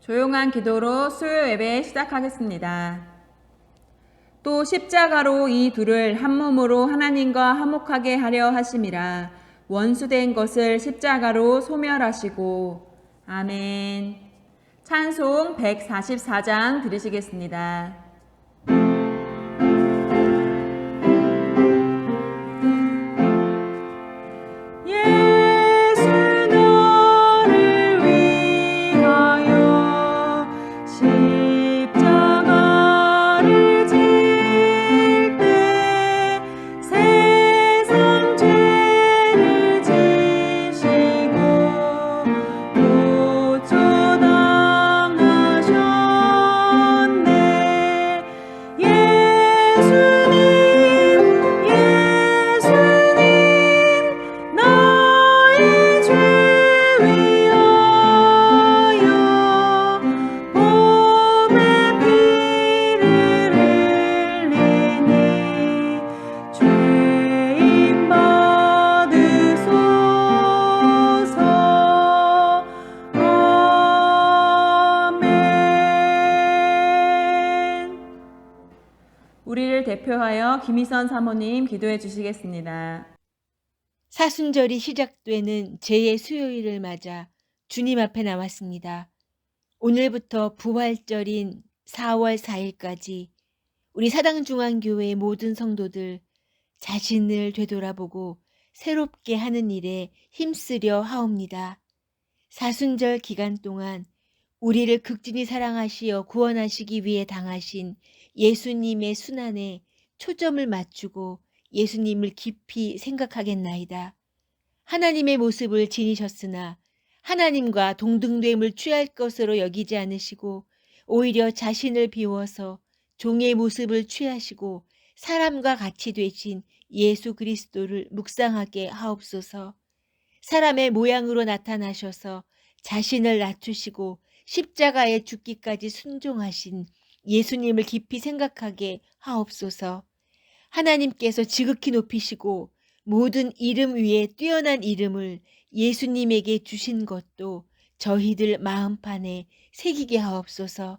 조용한 기도로 수요 예배 시작하겠습니다. 또 십자가로 이 둘을 한 몸으로 하나님과 화목하게 하려 하심이라. 원수된 것을 십자가로 소멸하시고. 아멘. 찬송 144장 들으시겠습니다. 우리를 대표하여 김희선 사모님 기도해 주시겠습니다. 사순절이 시작되는 제2의 수요일을 맞아 주님 앞에 나왔습니다. 오늘부터 부활절인 4월 4일까지 우리 사당중앙교회의 모든 성도들 자신을 되돌아보고 새롭게 하는 일에 힘쓰려 하옵니다. 사순절 기간 동안 우리를 극진히 사랑하시어 구원하시기 위해 당하신 예수님의 순환에 초점을 맞추고 예수님을 깊이 생각하겠나이다. 하나님의 모습을 지니셨으나 하나님과 동등됨을 취할 것으로 여기지 않으시고 오히려 자신을 비워서 종의 모습을 취하시고 사람과 같이 되신 예수 그리스도를 묵상하게 하옵소서. 사람의 모양으로 나타나셔서 자신을 낮추시고 십자가에 죽기까지 순종하신 예수님을 깊이 생각하게 하옵소서. 하나님께서 지극히 높이시고 모든 이름 위에 뛰어난 이름을 예수님에게 주신 것도 저희들 마음판에 새기게 하옵소서.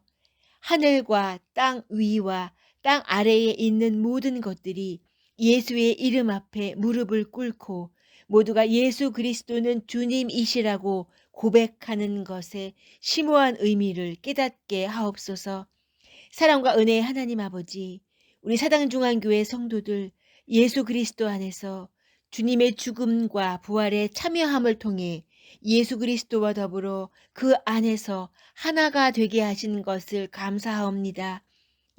하늘과 땅 위와 땅 아래에 있는 모든 것들이 예수의 이름 앞에 무릎을 꿇고 모두가 예수 그리스도는 주님이시라고 고백하는 것에 심오한 의미를 깨닫게 하옵소서. 사랑과 은혜의 하나님 아버지, 우리 사당중앙교회 성도들 예수 그리스도 안에서 주님의 죽음과 부활에 참여함을 통해 예수 그리스도와 더불어 그 안에서 하나가 되게 하신 것을 감사하옵니다.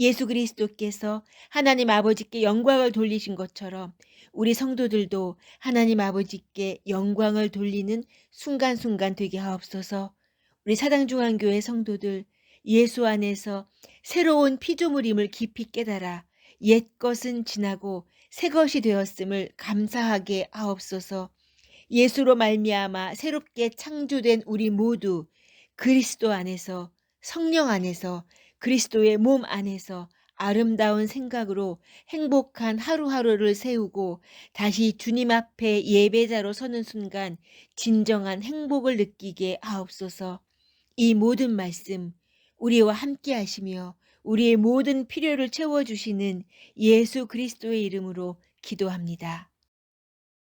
예수 그리스도께서 하나님 아버지께 영광을 돌리신 것처럼 우리 성도들도 하나님 아버지께 영광을 돌리는 순간순간 되게 하옵소서. 우리 사당중앙교회 성도들 예수 안에서 새로운 피조물임을 깊이 깨달아 옛 것은 지나고 새 것이 되었음을 감사하게 하옵소서. 예수로 말미암아 새롭게 창조된 우리 모두 그리스도 안에서 성령 안에서 그리스도의 몸 안에서 아름다운 생각으로 행복한 하루하루를 세우고 다시 주님 앞에 예배자로 서는 순간 진정한 행복을 느끼게 하옵소서. 이 모든 말씀 우리와 함께 하시며 우리의 모든 필요를 채워주시는 예수 그리스도의 이름으로 기도합니다.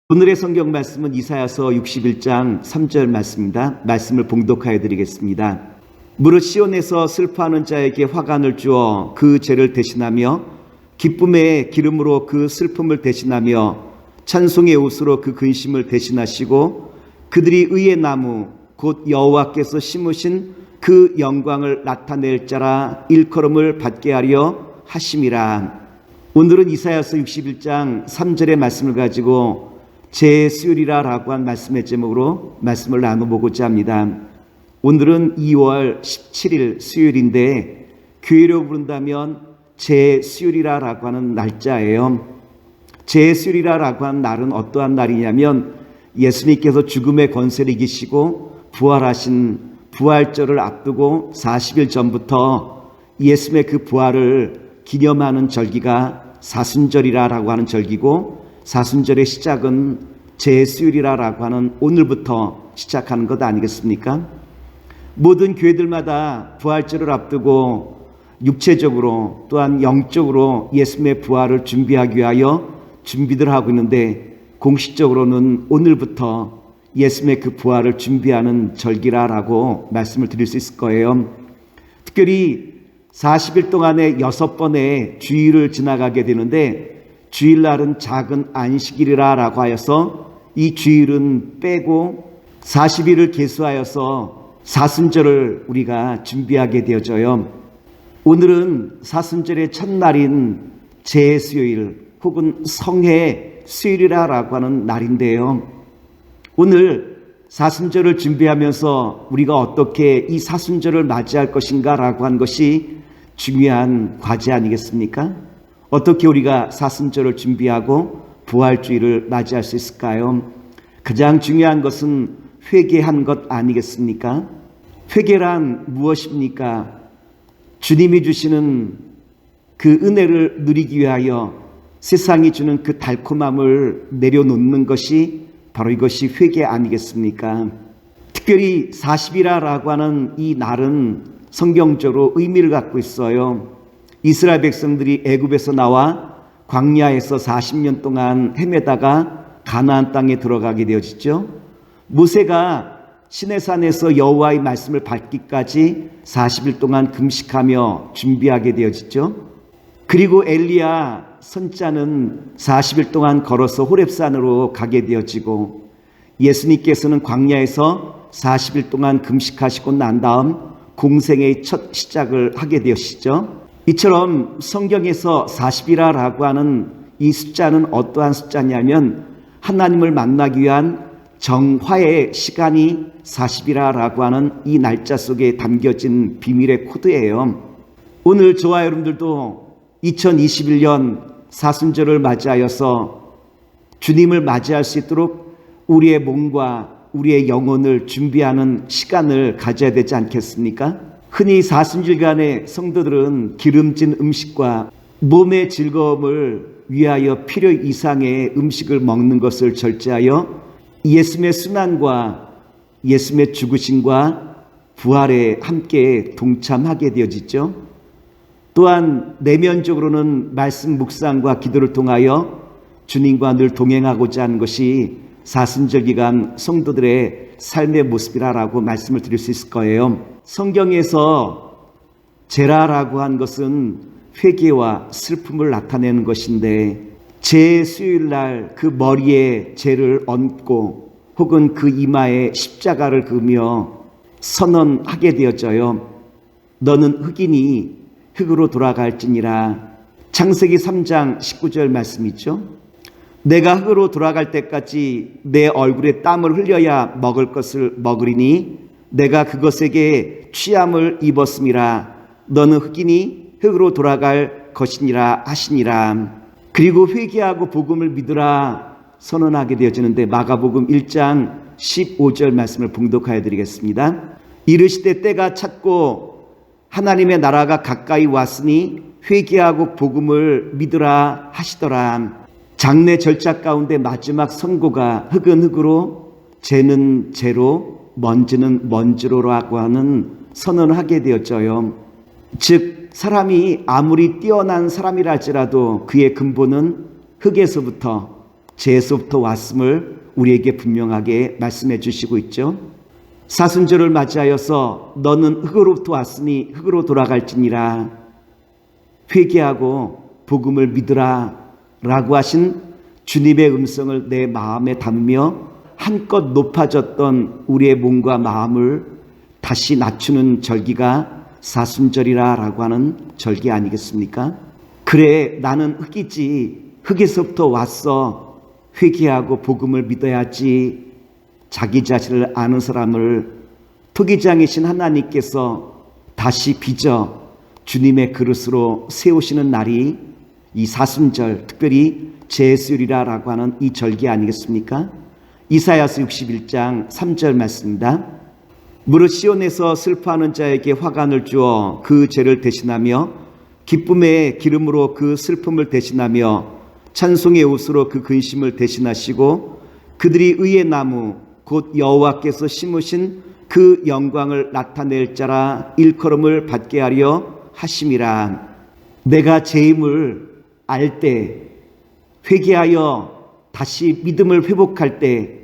오늘의 성경 말씀은 이사야서 61장 3절 말씀입니다. 말씀을 봉독하여 드리겠습니다. 무릇 시온에서 슬퍼하는 자에게 화관을 주어 그 죄를 대신하며 기쁨의 기름으로 그 슬픔을 대신하며 찬송의 옷으로 그 근심을 대신하시고 그들이 의의 나무 곧 여호와께서 심으신 그 영광을 나타낼 자라 일컬음을 받게 하려 하심이라. 오늘은 이사야서 61장 3절의 말씀을 가지고 제 수요일이라 라고 한 말씀의 제목으로 말씀을 나눠보고자 합니다. 오늘은 2월 17일 수요일인데 교회로 부른다면 제 수요일이라 라고 하는 날짜예요. 제 수요일이라 라고 하는 날은 어떠한 날이냐면 예수님께서 죽음의 권세를 이기시고 부활하신 부활절을 앞두고 40일 전부터 예수님의 그 부활을 기념하는 절기가 사순절이라고 하는 절기고 사순절의 시작은 제 수요일이라고 하는 오늘부터 시작하는 것 아니겠습니까? 모든 교회들마다 부활절을 앞두고 육체적으로 또한 영적으로 예수님의 부활을 준비하기 위하여 준비들 하고 있는데, 공식적으로는 오늘부터 예수님의 그 부활을 준비하는 절기라라고 말씀을 드릴 수 있을 거예요. 특별히 40일 동안에 6번의 주일을 지나가게 되는데, 주일날은 작은 안식일이라고 하여서 이 주일은 빼고 40일을 계수하여서 사순절을 우리가 준비하게 되어져요. 오늘은 사순절의 첫날인 제수요일 혹은 성회 수요일이라고 하는 날인데요. 오늘 사순절을 준비하면서 우리가 어떻게 이 사순절을 맞이할 것인가라고 한 것이 중요한 과제 아니겠습니까? 어떻게 우리가 사순절을 준비하고 부활주일을 맞이할 수 있을까요? 가장 중요한 것은 회개한 것 아니겠습니까? 회개란 무엇입니까? 주님이 주시는 그 은혜를 누리기 위하여 세상이 주는 그 달콤함을 내려놓는 것이 바로 이것이 회개 아니겠습니까? 특별히 40이라고 하는 이 날은 성경적으로 의미를 갖고 있어요. 이스라엘 백성들이 애굽에서 나와 광야에서 40년 동안 헤매다가 가나안 땅에 들어가게 되어지죠. 모세가 시내산에서 여호와의 말씀을 받기까지 40일 동안 금식하며 준비하게 되어지죠. 그리고 엘리야 선자는 40일 동안 걸어서 호렙산으로 가게 되어지고, 예수님께서는 광야에서 40일 동안 금식하시고 난 다음 공생의 첫 시작을 하게 되시죠. 이처럼 성경에서 40이라고 하는 이 숫자는 어떠한 숫자냐면, 하나님을 만나기 위한 정화의 시간이 40이라고 하는 이 날짜 속에 담겨진 비밀의 코드예요. 오늘 저와 여러분들도 2021년 사순절을 맞이하여서 주님을 맞이할 수 있도록 우리의 몸과 우리의 영혼을 준비하는 시간을 가져야 되지 않겠습니까? 흔히 사순절간에 성도들은 기름진 음식과 몸의 즐거움을 위하여 필요 이상의 음식을 먹는 것을 절제하여 예수님의 순환과 예수님의 죽으심과 부활에 함께 동참하게 되어지죠. 또한 내면적으로는 말씀 묵상과 기도를 통하여 주님과 늘 동행하고자 하는 것이 사순절 기간 성도들의 삶의 모습이라고 말씀을 드릴 수 있을 거예요. 성경에서 제라라고 한 것은 회개와 슬픔을 나타내는 것인데, 제 수요일날 그 머리에 죄를 얹고 혹은 그 이마에 십자가를 그으며 선언하게 되어져요. 너는 흙이니 흙으로 돌아갈지니라. 창세기 3장 19절 말씀이죠. 내가 흙으로 돌아갈 때까지 내 얼굴에 땀을 흘려야 먹을 것을 먹으리니 내가 그것에게 취함을 입었음이라. 너는 흙이니 흙으로 돌아갈 것이니라 하시니라. 그리고 회개하고 복음을 믿으라 선언하게 되어지는데, 마가복음 1장 15절 말씀을 봉독하여 드리겠습니다. 이르시되 때가 찼고 하나님의 나라가 가까이 왔으니 회개하고 복음을 믿으라 하시더라. 장래 절차 가운데 마지막 선고가 흙은 흙으로 죄는 죄로 먼지는 먼지로라고 하는 선언을 하게 되어져요. 즉 사람이 아무리 뛰어난 사람이라 할지라도 그의 근본은 흙에서부터 죄에서부터 왔음을 우리에게 분명하게 말씀해 주시고 있죠. 사순절을 맞이하여서 너는 흙으로부터 왔으니 흙으로 돌아갈지니라. 회개하고 복음을 믿으라 라고 하신 주님의 음성을 내 마음에 담으며 한껏 높아졌던 우리의 몸과 마음을 다시 낮추는 절기가 사순절이라고 하는 절기 아니겠습니까? 그래, 나는 흙이지, 흙에서부터 왔어. 회개하고 복음을 믿어야지. 자기 자신을 아는 사람을 토기장이신 하나님께서 다시 빚어 주님의 그릇으로 세우시는 날이 이 사순절, 특별히 제수일이라고 하는 이 절기 아니겠습니까? 이사야서 61장 3절 말씀입니다. 무릇 시온에서 슬퍼하는 자에게 화관을 주어 그 죄를 대신하며 기쁨의 기름으로 그 슬픔을 대신하며 찬송의 옷으로 그 근심을 대신하시고 그들이 의의 나무 곧 여호와께서 심으신 그 영광을 나타낼 자라 일컬음을 받게 하려 하심이라. 내가 제 힘을 알 때, 회개하여 다시 믿음을 회복할 때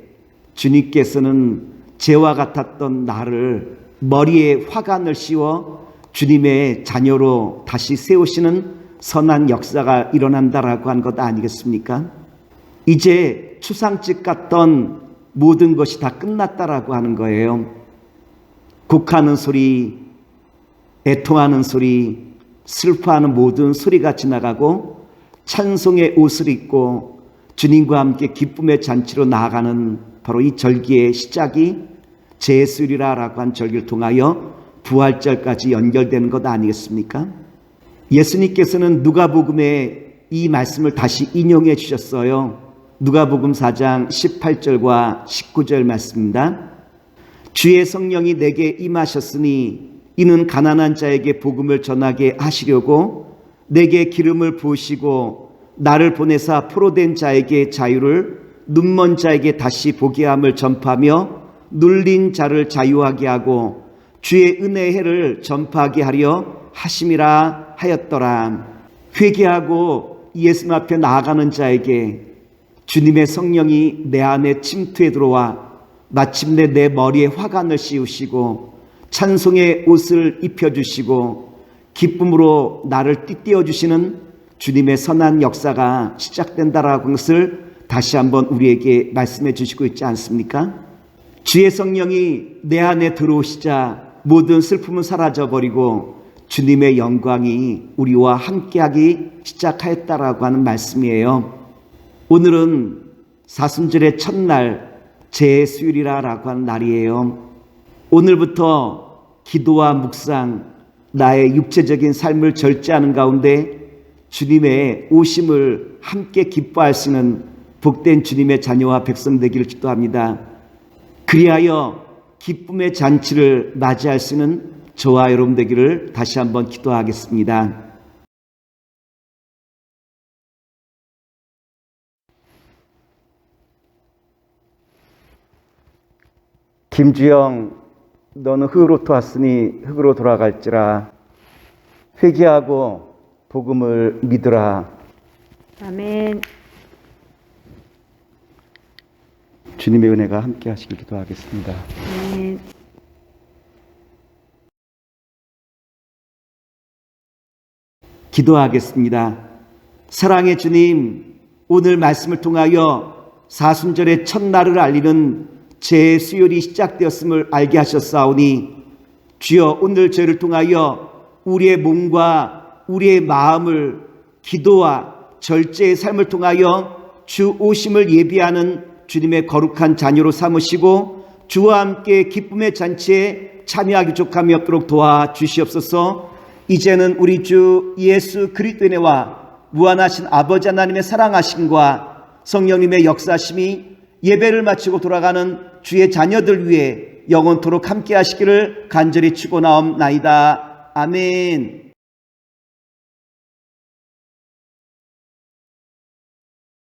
주님께서는 죄와 같았던 나를 머리에 화관을 씌워 주님의 자녀로 다시 세우시는 선한 역사가 일어난다라고 한 것 아니겠습니까? 이제 추상집 같던 모든 것이 다 끝났다라고 하는 거예요. 곡하는 소리, 애통하는 소리, 슬퍼하는 모든 소리가 지나가고 찬송의 옷을 입고 주님과 함께 기쁨의 잔치로 나아가는 바로 이 절기의 시작이 제수일이라고 한 절기를 통하여 부활절까지 연결되는 것 아니겠습니까? 예수님께서는 누가복음에 이 말씀을 다시 인용해 주셨어요. 누가복음 4장 18절과 19절 말씀입니다. 주의 성령이 내게 임하셨으니 이는 가난한 자에게 복음을 전하게 하시려고 내게 기름을 부으시고 나를 보내사 포로된 자에게 자유를, 눈먼 자에게 다시 보게 함을 전파하며 눌린 자를 자유하게 하고 주의 은혜의 해를 전파하게 하려 하심이라 하였더라. 회개하고 예수님 앞에 나아가는 자에게 주님의 성령이 내 안에 침투해 들어와 마침내 내 머리에 화관을 씌우시고 찬송의 옷을 입혀주시고 기쁨으로 나를 띠띠어 주시는 주님의 선한 역사가 시작된다라고 하는 것을 다시 한번 우리에게 말씀해 주시고 있지 않습니까? 주의 성령이 내 안에 들어오시자 모든 슬픔은 사라져버리고 주님의 영광이 우리와 함께하기 시작하였다라고 하는 말씀이에요. 오늘은 사순절의 첫날 제수일이라고 하는 날이에요. 오늘부터 기도와 묵상, 나의 육체적인 삶을 절제하는 가운데 주님의 오심을 함께 기뻐할 수 있는 복된 주님의 자녀와 백성 되기를 기도합니다. 그리하여 기쁨의 잔치를 맞이할 수 있는 저와 여러분 되기를 다시 한번 기도하겠습니다. 김주영, 너는 흙으로부터 왔으니 흙으로 돌아갈지라. 회개하고 복음을 믿으라. 아멘. 주님의 은혜가 함께 하시길 기도하겠습니다. 아멘. 기도하겠습니다. 사랑의 주님, 오늘 말씀을 통하여 사순절의 첫날을 알리는 제수요일이 시작되었음을 알게 하셨사오니 주여, 오늘 저희를 통하여 우리의 몸과 우리의 마음을 기도와 절제의 삶을 통하여 주 오심을 예비하는 주님의 거룩한 자녀로 삼으시고 주와 함께 기쁨의 잔치에 참여하기 족함이 없도록 도와주시옵소서. 이제는 우리 주 예수 그리스도의 은혜와 무한하신 아버지 하나님의 사랑하심과 성령님의 역사심이 예배를 마치고 돌아가는 주의 자녀들 위해 영원토록 함께 하시기를 간절히 축원하옵나이다. 아멘.